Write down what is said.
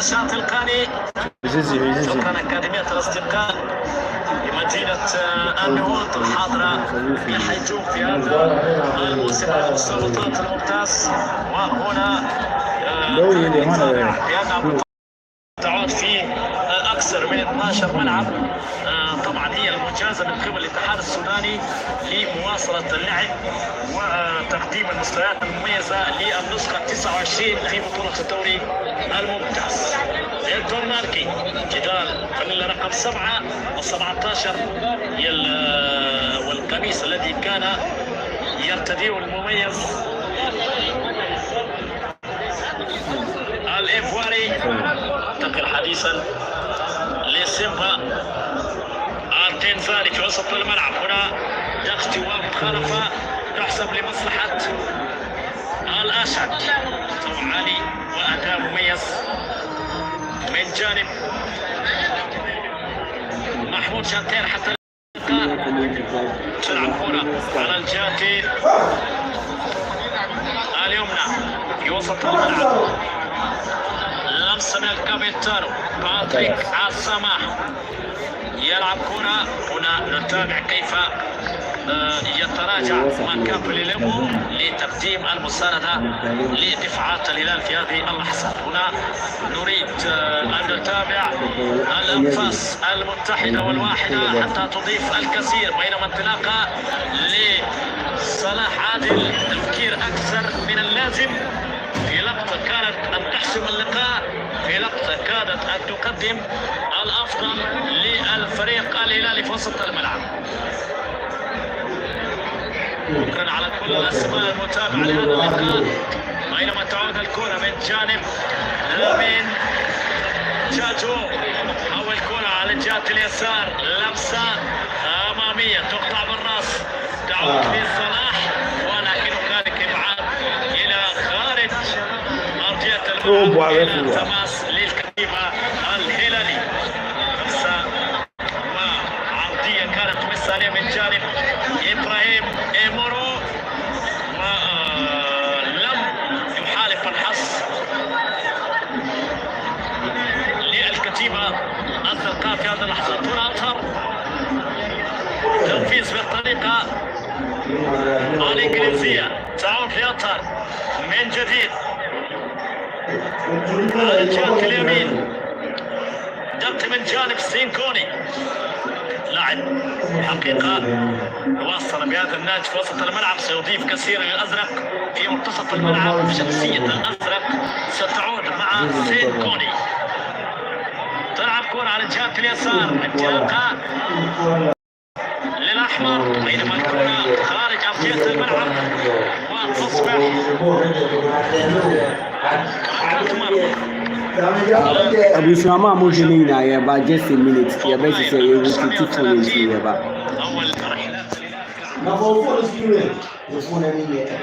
النشاط القاني. شكرا أكاديمية الاستبقاء لمدينة النهوض الحاضرة في حيجوم في هذا الموسم على مستوى البطولات الممتاز. وهنا بأن تعود في أكثر من 12 ملعب. طبعا هي المجازة من قبل الاتحاد السوداني لمواصلة اللعب وتقديم المستويات المميزة للنسخة 29 في بطولة الدوري الممتاز. إلتون ماركي جدال فانيلا رقم 7 و17 والقميص الذي كان يرتديه المميز الإيفواري. انتقل حديثا لسيمبا التنزاني في وسط الملعب. هنا ضغط ومخالفة تحسب لمصلحة الأسد. طبعا عالي وأداء مميز من جانب محمود شانتير حتى تلعب هنا على الجهة اليمنى في وسط الملعب. لمسة من الكابيتانو باتريك السماح يلعب كرة. هنا نتابع كيف يتراجع ماكابولي ليمو لتقديم المساندة لدفاعات الهلال في هذه اللحظات. هنا نريد أن نتابع الأنفاس المتحدة والواحدة حتى تضيف الكثير، بينما انطلاقة لصلاح عادل تفكير أكثر من اللازم في لقطة كانت أن تحسم اللقاء، في لقطة كادت أن تقدم الأفضل للفريق الهلالي في وسط الملعب. شكرا على كل الأسماء المتابعة لهذا اللقاء. بينما تعود الكرة من جانب لامين جاجو، أول كرة على الجهة اليسار، لمسة أمامية تقطع بالراس، تعود لصلاح ولكنه كان إبعاد إلى خارج أرضية الملعب إلى تماس للكتيبة الهلالي. لمسة وعرضية كانت مثالية من جانب إبراهيم إيمورو ولم يحالف الحظ للكتيبة الزرقاء في هذه اللحظات. هنا أطهر تنفيذ بالطريقة الإنجليزية. تعود لأطهر من جديد على الجهة اليمين، دق من جانب سينكوني، لاعب حقيقة واصل بهذا النادي في وسط الملعب، سيضيف كثيرا للأزرق في منتصف الملعب. شخصية الأزرق ستعود مع سينكوني. تلعب كرة على الجهة اليسار، انطلاقة للأحمر، بينما الكرة خارج أرضية الملعب وتصبح Abusama Mojini na yeba just a minute. Yeba say you will keep following yeba. أول رحلات Na for phone screen. The phone anywhere.